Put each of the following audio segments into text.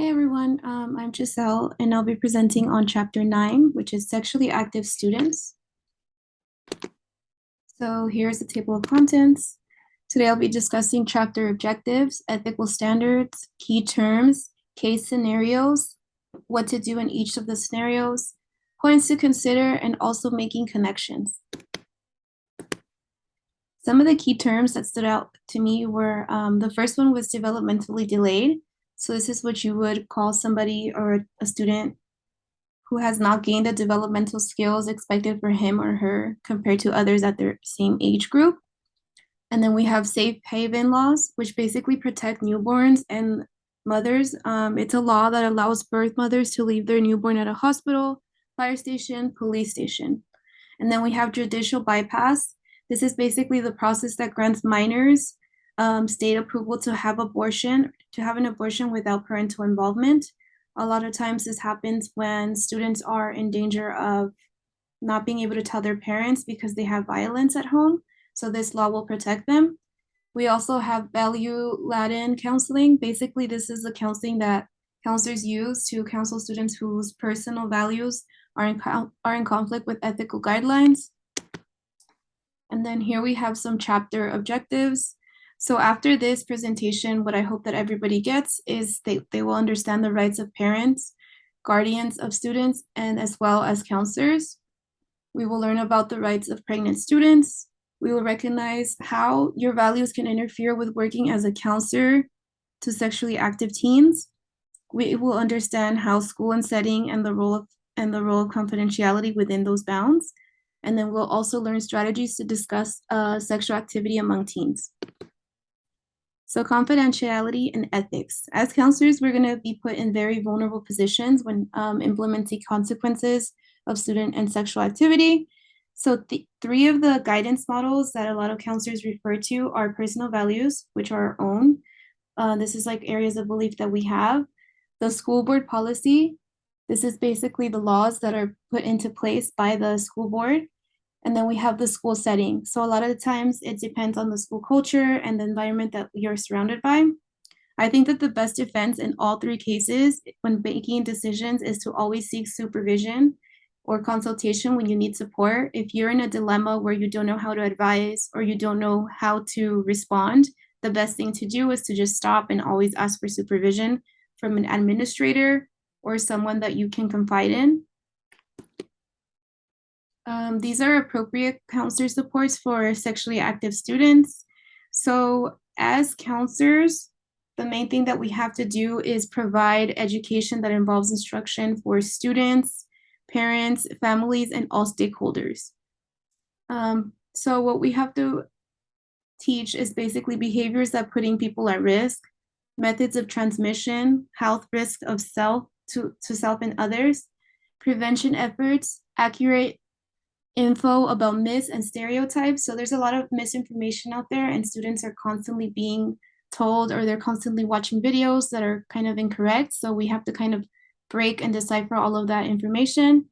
Hi everyone, I'm Giselle and I'll be presenting on chapter 9, which is sexually active students. So here's the table of contents. Today I'll be discussing chapter objectives, ethical standards, key terms, case scenarios, what to do in each of the scenarios, points to consider, and also making connections. Some of the key terms that stood out to me were the first one was developmentally delayed. So this is what you would call somebody or a student who has not gained the developmental skills expected for him or her compared to others at their same age group. And then we have safe haven laws, which basically protect newborns and mothers. It's a law that allows birth mothers to leave their newborn at a hospital, fire station, police station. And then we have judicial bypass. This is basically the process that grants minors state approval to have an abortion without parental involvement. A lot of times this happens when students are in danger of not being able to tell their parents because they have violence at home. So this law will protect them. We also have value-laden counseling. Basically, this is the counseling that counselors use to counsel students whose personal values are in conflict with ethical guidelines. And then here we have some chapter objectives. So after this presentation, what I hope that everybody gets is they will understand the rights of parents, guardians of students, and as well as counselors. We will learn about the rights of pregnant students. We will recognize how your values can interfere with working as a counselor to sexually active teens. We will understand how school and setting and the role of confidentiality within those bounds. And then we'll also learn strategies to discuss sexual activity among teens. So confidentiality and ethics. As counselors, we're going to be put in very vulnerable positions when implementing consequences of student and sexual activity. So three of the guidance models that a lot of counselors refer to are personal values, which are our own. This is like areas of belief that we have. The school board policy. This is basically the laws that are put into place by the school board. And then we have the school setting. So a lot of the times it depends on the school culture and the environment that you're surrounded by. I think that the best defense in all three cases when making decisions is to always seek supervision or consultation when you need support. If you're in a dilemma where you don't know how to advise or you don't know how to respond, the best thing to do is to just stop and always ask for supervision from an administrator or someone that you can confide in. These are appropriate counselor supports for sexually active students. So as counselors, the main thing that we have to do is provide education that involves instruction for students, parents, families, and all stakeholders. So what we have to teach is basically behaviors that putting people at risk, methods of transmission, health risks of self to self and others, prevention efforts, accurate info about myths and stereotypes. So there's a lot of misinformation out there, and students are constantly being told or they're constantly watching videos that are kind of incorrect. So we have to kind of break and decipher all of that information.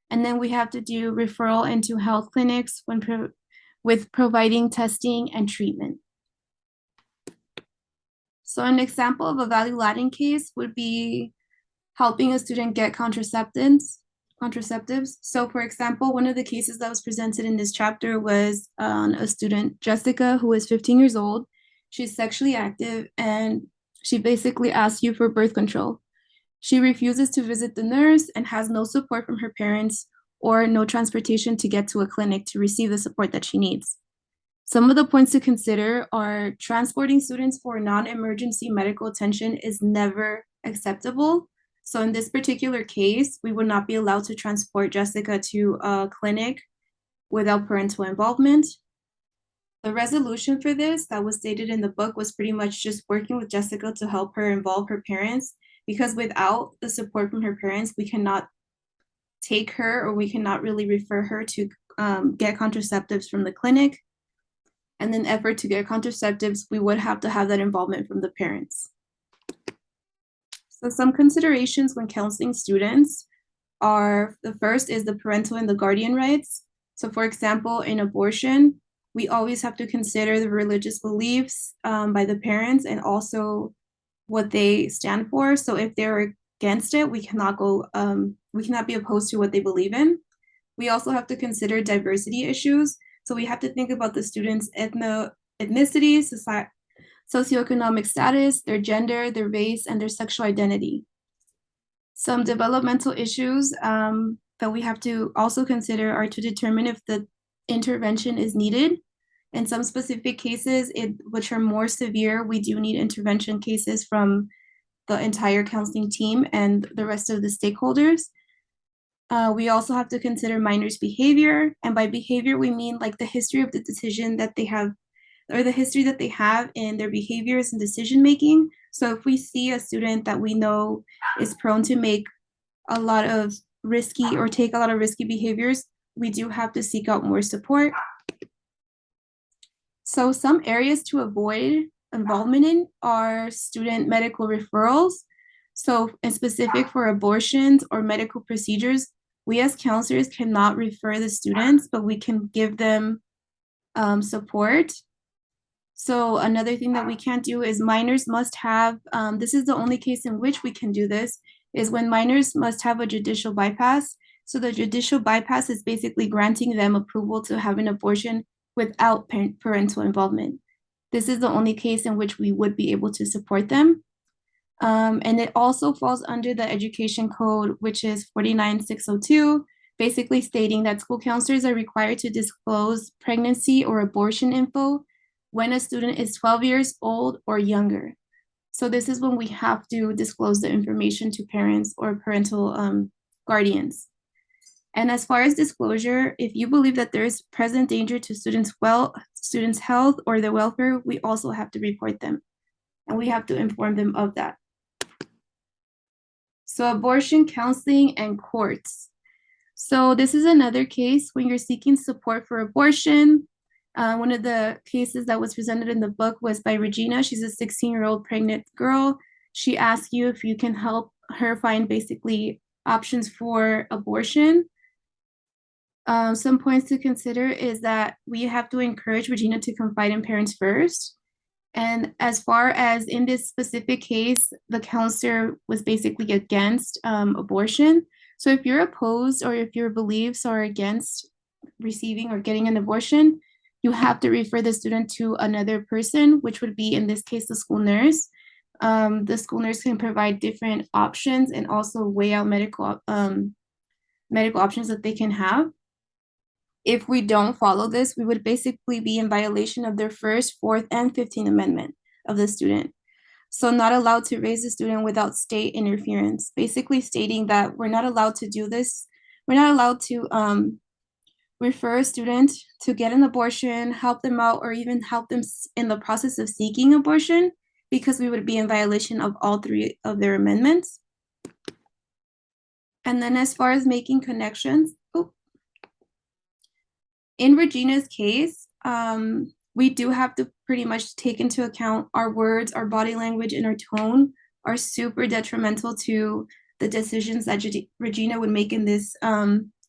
And then we have to do referral into health clinics with providing testing and treatment. So an example of a value-laden case would be helping a student get contraceptives. So for example, one of the cases that was presented in this chapter was a student, Jessica, who is 15 years old. She's sexually active and she basically asks you for birth control. She refuses to visit the nurse and has no support from her parents or no transportation to get to a clinic to receive the support that she needs. Some of the points to consider are transporting students for non-emergency medical attention is never acceptable. So in this particular case, we would not be allowed to transport Jessica to a clinic without parental involvement. The resolution for this that was stated in the book was pretty much just working with Jessica to help her involve her parents, because without the support from her parents, we cannot take her or we cannot really refer her to get contraceptives from the clinic. And then effort to get contraceptives, we would have to have that involvement from the parents. So some considerations when counseling students are, the first is the parental and the guardian rights. So for example, in abortion, we always have to consider the religious beliefs by the parents and also what they stand for. So if they're against it, we cannot we cannot be opposed to what they believe in. We also have to consider diversity issues. So we have to think about the students' ethnicity, socioeconomic status, their gender, their race, and their sexual identity. Some developmental issues that we have to also consider are to determine if the intervention is needed. In some specific cases, which are more severe, we do need intervention cases from the entire counseling team and the rest of the stakeholders. We also have to consider minors' behavior. And by behavior, we mean like the history of the decision that they have or the history that they have in their behaviors and decision making. So if we see a student that we know is prone to make a lot of risky or take a lot of risky behaviors, we do have to seek out more support. So some areas to avoid involvement in are student medical referrals. So in specific for abortions or medical procedures, we as counselors cannot refer the students, but we can give them support. So another thing that we can't do is minors must have, this is the only case in which we can do this, is when minors must have a judicial bypass. So the judicial bypass is basically granting them approval to have an abortion without parental involvement. This is the only case in which we would be able to support them. And it also falls under the education code, which is 49602, basically stating that school counselors are required to disclose pregnancy or abortion info when a student is 12 years old or younger. So this is when we have to disclose the information to parents or parental guardians. And as far as disclosure, if you believe that there is present danger to students' health or their welfare, we also have to report them. And we have to inform them of that. So abortion counseling and courts. So this is another case when you're seeking support for abortion. One of the cases that was presented in the book was by Regina. She's a 16-year-old pregnant girl. She asked you if you can help her find basically options for abortion. Some points to consider is that we have to encourage Regina to confide in parents first. And as far as in this specific case, the counselor was basically against abortion. So if you're opposed or if your beliefs are against receiving or getting an abortion, you have to refer the student to another person, which would be in this case the school nurse. The school nurse can provide different options and also weigh out medical options that they can have. If we don't follow this, we would basically be in violation of their First, Fourth, and 15th Amendment of the student. So not allowed to raise the student without state interference, basically stating that we're not allowed to do this. We're not allowed to refer a student to get an abortion, help them out, or even help them in the process of seeking abortion, because we would be in violation of all three of their amendments. And then as far as making connections, in Regina's case, we do have to pretty much take into account our words, our body language, and our tone are super detrimental to the decisions that Regina would make in this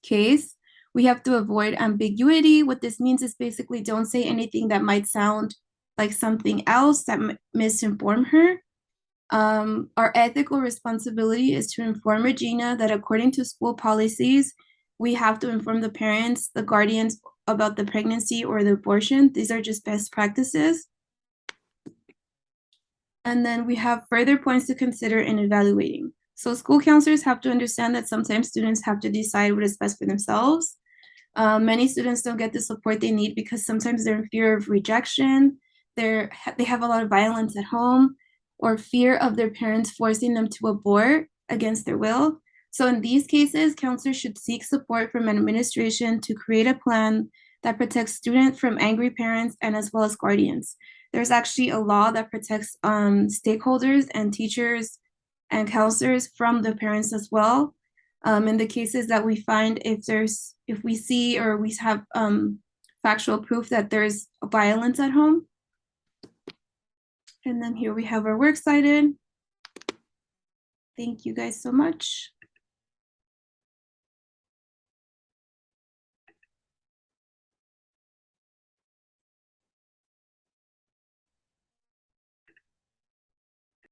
case. We have to avoid ambiguity. What this means is basically don't say anything that might sound like something else that misinform her. Our ethical responsibility is to inform Regina that according to school policies, we have to inform the parents, the guardians about the pregnancy or the abortion. These are just best practices. And then we have further points to consider in evaluating. So school counselors have to understand that sometimes students have to decide what is best for themselves. Many students don't get the support they need because sometimes they're in fear of rejection, they have a lot of violence at home, or fear of their parents forcing them to abort against their will. So in these cases, counselors should seek support from administration to create a plan that protects students from angry parents and as well as guardians. There's actually a law that protects stakeholders and teachers and counselors from the parents as well. In the cases that we find, if we see or we have factual proof that there's violence at home. And then here we have our works cited. Thank you guys so much.